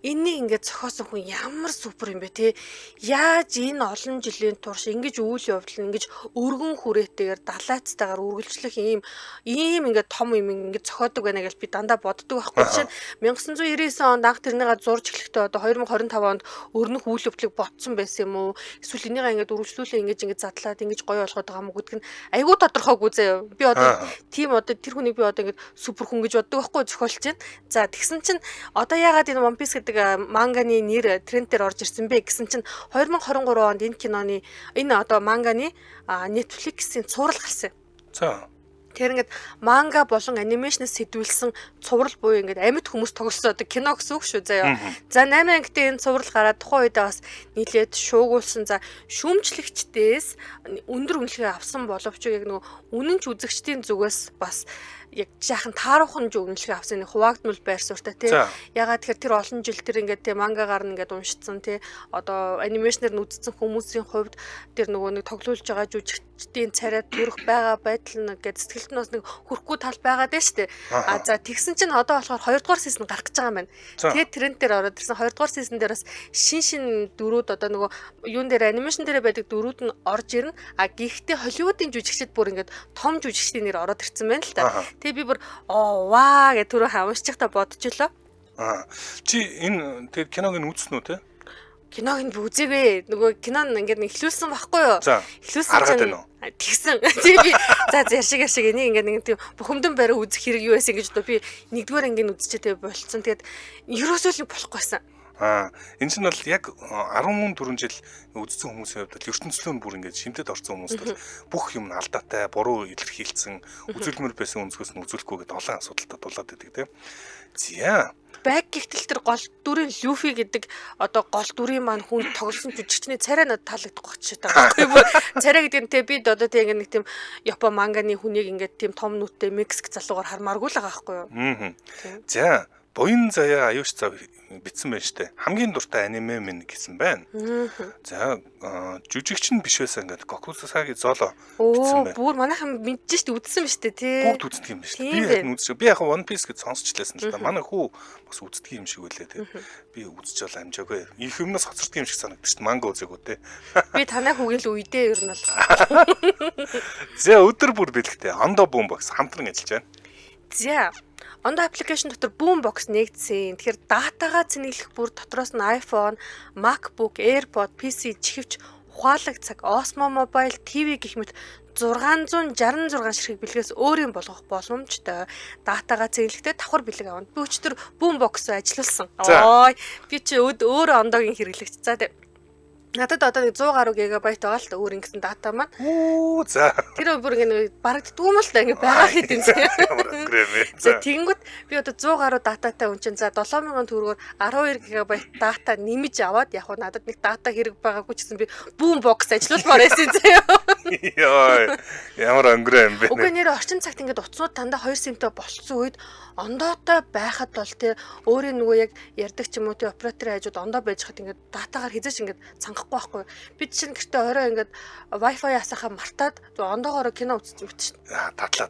энийг ингээд зохиосон хүн ямар супер юм бэ те. Яаж энэ олон жилийн турш ингэж үйл явдал ингэж өргөн хүрээтэйгээр далайцтайгаар үргэлжлэх ийм ингээд том юм ингээд зохиодог байна гэж би дандаа боддог байхгүй. Жишээ нь 1999 анх тэрнийгээ зурж эхлэхдээ одоо 2025 онд өрнөх үйл явдлыг ботсон байсан юм уу? Эсвэл энийгээ ингээд үргэлжлүүлээ ингэж задлаад ингэж гоё болгоод байгаа юм уу гэдг нь айгүй тодорхойгүй заяа. Би одоо тийм одоо тэр хүнийг би одоо ингээд супер хүн гэж боддог байхгүй зохиолч байна. За тэгсэн чинь одоо яагаад энэ One Piece гэдэг манганы нэр тренд дээр орж ирсэн бэ гэсэн чинь 2023 онд энэ киноны энэ одоо манганы Netflix-ийн цуврал гарсан. За тэр ингээд манга болон анимашнээс сэдвүүлсэн цуврал буюу ингээд амьд хүмүүс тоглосон одоо кино гэсэн үг шүү заяа. За 8 ангитай энэ цуврал гараад тухайн үедээ бас нийлээд шуугуулсан. За шүүмжлэгчдээс өндөр үнэлгээ авсан боловч яг нөгөө үнэнч үзэгчдийн зүгээс бас яг жаахан тааруухан үнэлгээ авсан нэг хуваагдмал байр суурьтай тий. Ягаад тэгэхээр тэр олон жил тэр ингээд тий мангагаар нь ингээд уншицсан тий. Одоо анимашнээр нь үзсэн хүмүүсийн хувьд тэр нөгөө нэг тоглуулж байгаа жүжигчдийн царай төрөх байгаа байдал нь ингээд сэтгэлд нь бас нэг хүрхгүй тал байгаад байна шүү дээ. За тэгсэн чинь одоо болохоор 2 дугаар сизон гарах гэж байгаа юм байна. Тэгээд тренд дээр ороод ирсэн 2 дугаар сизон дээр бас шин дөрүүд одоо нөгөө юун дээр анимашн дээр байдаг дөрүүд нь орж ирнэ. Гэхдээ Холливуудын жүжигчид бүр ингээд том жүжигчдийн нэр ороод ирсэн байна л та. Тэгээ би бүр ваа гэж түрүү хамшчих та бодчихлоо. Чи энэ тэгээд киног нь үзсэн үү те? Киног нь үзээгүй. Нөгөө кино нь ингээд эхлүүлсэн байхгүй юу? Эхлүүлсэн чинь тэгсэн. Тэгээ би за яршиг энийг ингээд нэг тийм бухимдан барай үзэх хэрэг юу байсан гэж би нэгдүгээр ангийн үзчихээ болцсон. Тэгээд ерөөсөө л болохгүйсэн. Энэ чинь бол яг 14 жил үзсэн хүмүүсийн хувьд бол ертөнцлөө нь бүр ингээд шимтэд орсон хүмүүс бол бүх юм алдаатай, буруу илэрхийлсэн, үзүүлмэр байсан өнцгөөс нь үзүүлэхгүй гэдэг олон асуудалтай дулаад байдаг тийм. За Бэг гихтэл тэр гол дүрийн Люфи гэдэг одоо гол дүрийн маань хүн тоглосон жүжигчний царай надад таалагдахгүй ч байгаа байхгүй юу? Царай гэдэг нь те бид одоо те нэг тийм Япон манганы хүнийг ингээд тийм том нүдтэй Мексик залуугаар хармааргүй л байгаа байхгүй юу? За буян заяа аюуш цав битсэн байна штэ. Хамгийн дуртай аниме минь гэсэн байна. За жүжигч нь биш байсан ингээд Гокусаги Золо битсэн байна. Бүр манайхан мэдчихэж штэ үзсэн биз дээ тий. Бүгд үздэг юм биш. Би яг үзсэн. Би яг One Piece гэж сонсчлээсэн л та. Манай хүү бас үздэг юм шиг үлээ тий. Би үзэж бол амжаагүй. Их юмнаас хоцордог юм шиг санагддаг штэ. Манга үзээгүү тий. Би танай хүүгийн л үедээ ер нь бол. За өдөр бүр бэлгтэй. Ондо Boombox хамтран ажиллаж байна. За Ондо аппликейшн дотор Boombox нэгдсэн. Тэгэхээр датагаа цэнэглэх бүр дотроос нь iPhone, MacBook, AirPod, PC, чихвч, ухаалаг цаг, Osmo Mobile, TV гэх мэт 666 ширхэг бэлгээс өөрийн болгох боломжтой. Датагаа цэнэглэхдээ давхар бэлэг авна. Би өчтөр Boombox ажиллуулсан. Ой, би чи өөрөө ондогийн хэрэглэгч. За надад одоо 100 гаруй гигабайт байгаа л та өөр ингэсэн дата маань. За. Тэр бүр ингэ барагддгүй юм л та ингэ байгаа хэд юм зэ. За тэгэнгүүт би одоо 100 гаруй дататай хүн чинь за 7000 төгрөгөөр 12 гигабайт дата нэмж аваад яг надад нэг дата хэрэг байгаагүй ч гэсэн би Boombox ажиллуулмаар байсан зэ. Яа, ямар өнгөрөө юм бэ? Уг нэр орчин цагт ингээд утаснууд дандаа 2 симтэй болцсон үед ондоотой байхад бол тий өөрийн нөгөө яг ярддаг ч юм уу тий операторын хажууд ондоо байж хад ингээд датагаар хизээч ингээд цангахгүй байхгүй. Бид чинь гэртээ орой ингээд Wi-Fi ясахаа мартаад ондоогоор кино үзчих мэт шин. Татлаа.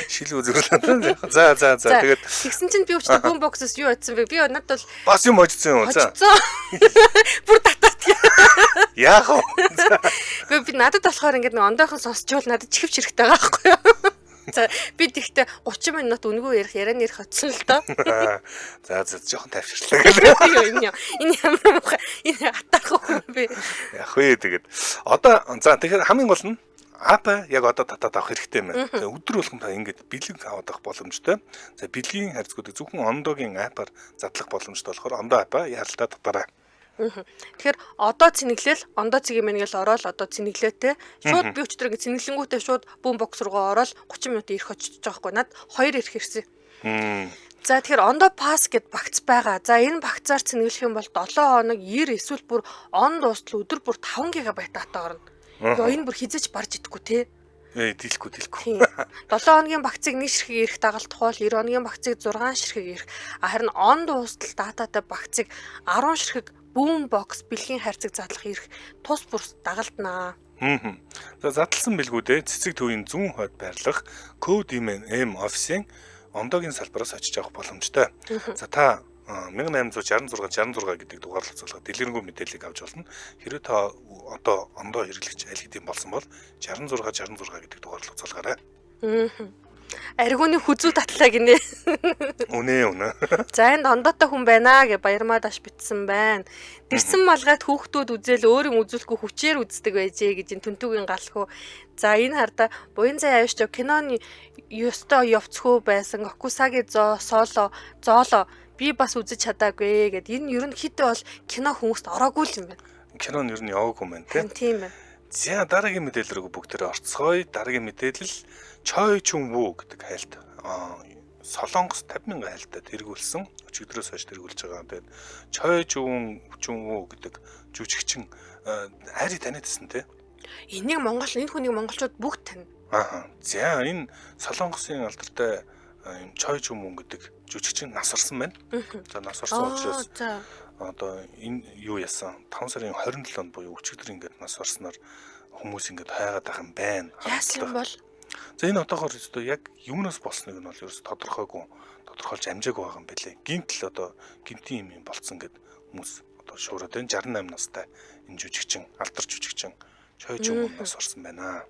Шил үзүүлээ. За. Тэгээд тэгсэн чинь би өчтөр boombox-с юу очсон бэ? Би надад бол бас юм очсон юм. За. Бүр татаад. Яах вэ? Гэхдээ би надад болохоор ингээд нэг ондоохон сонсчвал надад чихвч хэрэгтэй байгаа байхгүй юу? За би тэгтээ 30 минут үнгүү ярианы хоцсон л доо. За жоохон тайвширлаа гэлээ. Энэ ямар муухай энэ атаахгүй би. Яг вэ тэгээд одоо за тэгэхээр хамгийн гол нь ап яг одоо татаад авах хэрэгтэй юм байна. Өдөр болгон та ингээд бэлэг аваад авах боломжтой. За бэлгийн харьцангуудыг зөвхөн ондоогийн апаар задлах боломжтой болохоор ондоо апаа яаралтай татаарай. Тэгэхээр одоо цэнэглэл ондоо цэгийн мэн гэл ороод одоо цэнэглээтэй шууд би өчтөр ингэ цэнэглэнгүүтээ шууд boombox руугаа ороод 30 минут ирэх очиж байгаа байхгүй над 2 ирэх ирсэн. За тэгэхээр ондоо пас гэд багц байгаа. За энэ багцаар цэнэглэх юм бол 7 хоног 90 эсвэл бүр он дуустал өдөр бүр 5 ГБ дата орно. Йоо энэ бүр хизэж барж идэхгүй те. Дийлэхгүй. 7 хоногийн багцыг 1 ширхэг ирэх дагалдах бол 90 хоногийн багцыг 6 ширхэг ирэх. Харин он дуустал дататай багцыг 10 ширхэг boombox бэлгийн хайрцаг задлах ирэх тус бүрс дагалднаа. За задлсан бэлгүүдээ цэцэг төвийн зүүн хойд байрлах Code M офисын ондоогийн салбараас очиж авах боломжтой. За та 1866 гэдэг дугаарлал цуглах дэлгэрэнгүй мэдээллийг авч болно. Хэрвээ та одоо ондоо хэрэглэгч аль хэдийн болсон бол 66 гэдэг дугаарлал цуглаарай. Аргууны хүзүү татлаа гинэ. Үнэ. За энд ондоотой хүн байна гэж баярмаа даш битсэн байна. Дэрсэн малгайд хүүхдүүд үзэл өөр юм үзүүлэхгүй хүчээр үздэг байжээ гэж энэ түнтүүгийн галхуу. За энэ харда буян цай авьяач киноны ёстой явцхүү байсан Окусаги зооло би бас үзэж чадаагүй гэд энэ ер нь хитэ бол кино хүмүүст ороогүй л юм байна. Кино нь ер нь яваагүй юм байна тийм ээ. За дараагийн мэдээлэл рүү бүгдээрээ орцгоё. Дараагийн мэдээлэл Choi Chung-woo гэдэг хайлт Солонгос 50,000 хайлтад тэргүүлсэн. Өчигдрөөс хойш тэргүүлж байгаа. Тэгээд Choi Chung-woo гэдэг жүжигчин хайрыг таниадсэн те. Энэ хүнийг монголчууд бүгд тань. За энэ Солонгосын алдартай Choi Chung-woo гэдэг жүжигчин нас орсон байна. За нас орсон учраас одоо энэ юу яасан 5 сарын 27-нд буюу өчигдөр ингээд нас орсноор хүмүүс ингээд хайгаад байх юм байна. Яасан бол за энэ одоогоор өстөө яг юунаас болсныг нь бол ерөөс тодорхойлж амжаагүй байгаа юм билээ. Гинтл одоо гинтийн юм болцсон гэд хүмүүс одоо шуураад байна. 68 настай энэ жүжигчин алдар жүжигчин Choi Chung-woo нас орсон байна.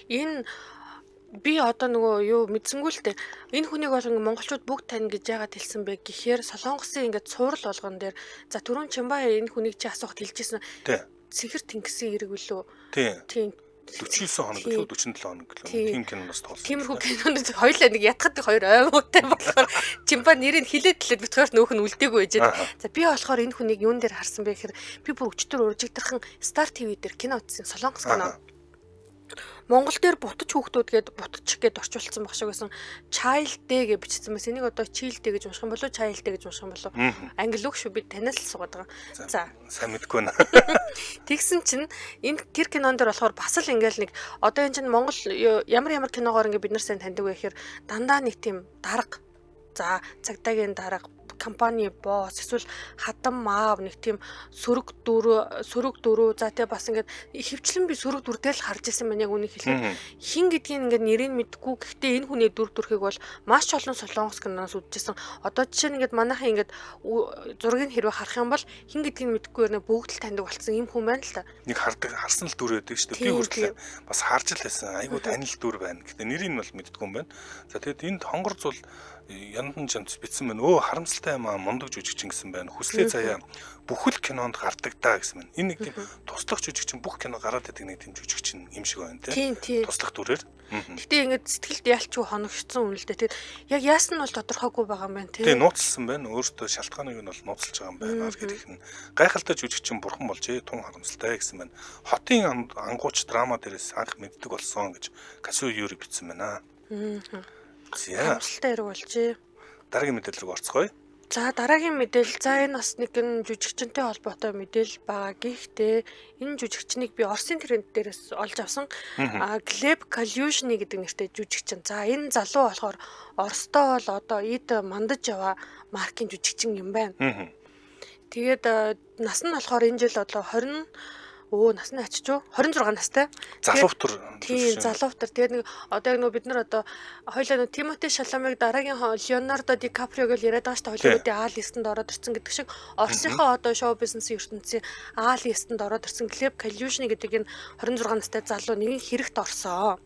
Энэ би одоо нөгөө юу мэдсэнгүү л дээ. Энэ хүнийг бол ингээ монголчууд бүгд тань гэж яагаад хэлсэн бэ гэхээр Солонгосын ингээ цуврал болгон дээр за түрүүн Чимбай энэ хүнийг чи асуухад хэлжсэн. Цэхэр тэнгисийн хэрэг үлээ. Тийм. 49 хоног лөө 47 хоног лөө тийм киноноос тоолсон. Тиймэрхүү кинонууд хоёулаа нэг ятгахад хоёр оймуутай болохоор Чимбай нэрийг хилээд хэлээд битгаар нөөх нь үлдээгүй байжээ. За би болохоор энэ хүнийг юун дээр харсан бэ гэхээр би бүр өчтөр уржигдэрхэн Star TV дээр кино үзсэн. Солонгос кино. Монгол дээр бутаж хүүхдүүд гээд бутчих гээд орчуулсан баг шиг байсан. Child Day гэж бичсэн байсан. Энийг одоо Child Day гэж унших юм болов, Child Day гэж унших юм болов. Англи үг шүү би танаас л суугаад байгаа. За. Сайн мэдгүй нэ. Тэгсэн чинь энэ тэр кинон дээр болохоор бас л ингээл нэг одоо энэ чинь Монгол ямар киногоор ингээ бид нар сайн таньдаг вэ гэхээр дандаа нэг тийм дарга. За цагдаагийн дарга компани босс эсвэл хатан маав нэг тийм сөрөг дөрөв за тий бас ингээд хөвчлэн би сөрөг дүрдээ л харж ирсэн байна яг үнийг хэлэхэд хин гэдгийг ингээд нэрийг мэдгүй гэхдээ энэ хүний дүр төрхийг бол маш олон солонгос киноноос үзчихсэн одоо жишээ нь ингээд манайхан ингээд зургийг хэрвээ харах юм бол хин гэдгийг мэдгүй бүгд л таньдаг болсон юм хүн байна л та нэг харсан л дүр байдаг шүү дээ би хүртэл бас харж л байсан айгуу танил дүр байна гэхдээ нэрийг нь бол мэддэггүй юм байна за тэгэд энд хонгор зул яндан жамц битсэн байна. Харамсалтай юм аа мундаг жүжигчин гэсэн байна. Хүслээ заяа бүхэл кинонд гардаг даа гэсэн байна. Энэ нэг тийм туслах жүжигчин бүх кино гараад байдаг нэг тийм жүжигчин юм шиг байна тийм. Туслах дүрээр. Гэтэ ингэж сэтгэлд ялчгүй хоногчсон юм л дээ. Тэгээд яг яасан нь бол тодорхойгүй байгаа юм байна тийм. Тийм нууцлсан байна. Өөртөө шалтгааныг нь бол нууцлж байгаа юм байна гэдэг нь. Гайхалтай жүжигчин бурхан болжээ. Тун харамсалтай гэсэн байна. Хотын ангууч драма дээрээс анх мэддэг болсон гэж Касу Юри бичсэн байна. Харамсалтай хэрэг болжээ. Дараагийн мэдээлэл рүү орцгоё. За дараагийн мэдээлэл за энэ бас нэгэн жүжигчтэй холбоотой мэдээлэл байгаа. Гэхдээ энэ жүжигчнийг би Оросын тренд дээрээс олж авсан. Глеб Калюшны гэдэг нэртэй жүжигчин. За энэ залуу болохоор Оростой бол одоо эд мандаж яваа маркийн жүжигчин юм байна. Тэгээд нас нь болохоор энэ жил одоо 20 насны ачиж 26 настай. Залуутар. Тийм залуутар. Тэгээд нэг одоо яг бид нар одоо хоёлаа нэг Тимоти Шаламыг дараагийн Леонардо Ди Каприо гэж яриад байгаа шүү дээ. Холливуудын А листэнд ороод ирсэн гэдэг шиг Оросынхоо одоо шоу бизнесийн ертөнцийн А листэнд ороод ирсэн Глеб Калюшны гэдэг энэ 26 настай залуу нэгэн хэрэгт орсон.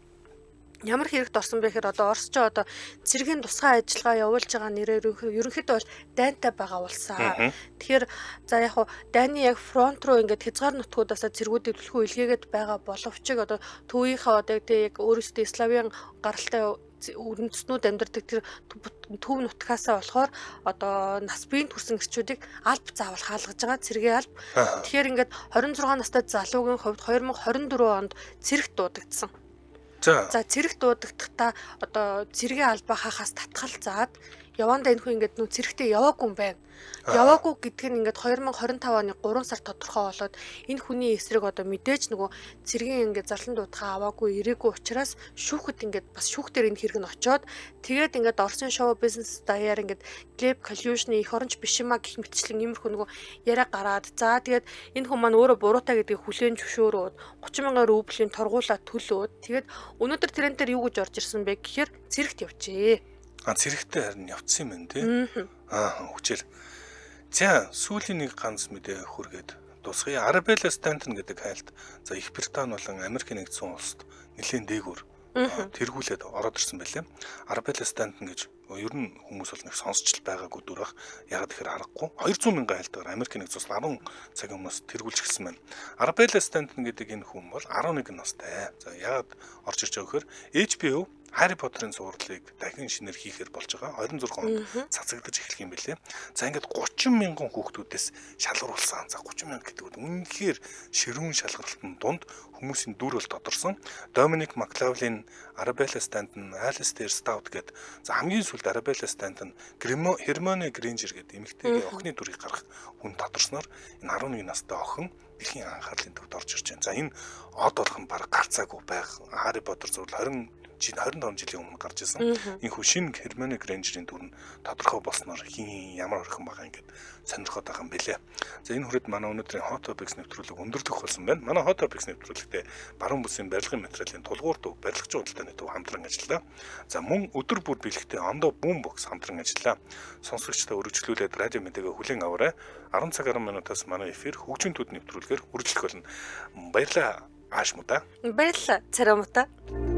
Ямар хэрэгт орсон бэ гэхээр одоо Оросч одоо цэргийн тусгай ажиллагаа явуулж байгаа нэрээр ерөнхийдөө бол дайнтай байгаа улсаа. Тэгэхээр за яг хуу дайны яг фронт руу ингээд хязгаар нутгуудаасаа цэргүүдийг түлхүү илгээгээд байгаа боловч одоо төвийнхээ одоо яг өөрөөсөө славийн гаралтай үндэстнүүд амьдардаг тэр төв нутгаасаа болохоор одоо нас биеийн төрсэн эрчүүдийг алб заавал хаалгаж байгаа цэргийн алб. Тэгэхээр ингээд 26 настай залуугийн хувьд 2024 онд цэрэгт дуудагдсан. За цэрэг дуудагдахдаа одоо цэргийн албаа хаахаас татгалзаад явандаа энэ хүн ингээд нүү цэрэгтээ яваагүй юм байна. Яваагүй гэдг нь ингээд 2025 оны 3 сар тодорхой болоод энэ хүний эсрэг одоо мэдээж нөгөө цэргийн ингээд зарлан дуудахаа аваагүй ирээгүй учраас шүүхэд ингээд бас шүүхтэр энэ хэрэг нь очоод тэгээд ингээд Оросын шоу бизнес даяар ингээд Глеб Калюшны эх оронч биш юма гэх мэтчлэн иймэрхүү нөгөө яриа гараад за тэгээд энэ хүн маань өөрөө буруутай гэдгийг хүлээн зөвшөөрөөд 30,000 рублийн торгуулаа төлөөд тэгээд өнөөдөр трендээр юу гэж орж ирсэн бэ гэхээр цэрэгт явжээ. Цэрэгтэй харин явцсан юм тий. Хүчээр. За сүүлийн нэг ганц мэдээ хүргээд дуусгая. Арабелла Стантон гэдэг хайлт за Их Британи болон Америкийн нэгдсэн улсад нэлээд дээгүүр тэргүүлээд ороод ирсэн байлээ. Арабелла Стантон гэж ер нь хүмүүс бол нэг сонсч байгаагүй дүр бах. Яг тэгэхээр аргагүй 200 мянган хайлтаар Америкийн нэгдсэн улс 10 цагийн өмнөөс тэргүүлж гисэн байна. Арабелла Стантон гэдэг энэ хүн бол 11 настай. За яагаад орж ирж байгаа гэхээр HBO Harry Potter-ын зурлыг дахин шинээр хийхээр болж байгаа. 26 онд цацагдаж эхлэх юм билээ. За ингээд 30 мянган хүүхдүүдээс шалгаруулсан. За 30 мянга гэдэг нь үнэхээр ширүүн шалгалтын дунд хүмүүсийн дүр бол тодорсон. Dominic McLaughlin, Arabella Stanton, Alistair Stout гэдэг за хамгийн сүүлд Arabella Stanton, Hermione Granger гэдэг эмэгтэйгийн охины дүрийг гаргах хүн тодорсноор энэ 11 настай охин дэлхийн анхаарлын төвд орж ирж байна. За энэ од болох нь баг гарцаагүй байх. Harry Potter зурлал 25 жилийн өмнө гарч ирсэн. Энэ хүн шинэ Hermione Granger-ийн дүр нь тодорхой болсноор хин ямар орхон байгаа ингээд сонирхоод байгаа юм бэлээ. За энэ хүрээд манай өнөөдрийн Hot Topics нэвтрүүлэг өндөрлөх болсон байна. Манай Hot Topics нэвтрүүлэгтээ баруун бүсийн барилгын материалын тулгуур төв, барилгачийн худалдааны төв хамтран ажиллаа. За мөн өдөр бүр бэлэгтээ ондоо Boombox хамтран ажиллаа. Сонсогчдоо өргөжлүүлээд радио мэдээгээ хүлээн аваарай. 10 цаг 10 минутаас манай эфир хөгжим төд нэвтрүүлгээр үргэлжлэх болно. Баярлалаа. Аашмуудаа. Баярлалаа. Царамуудаа.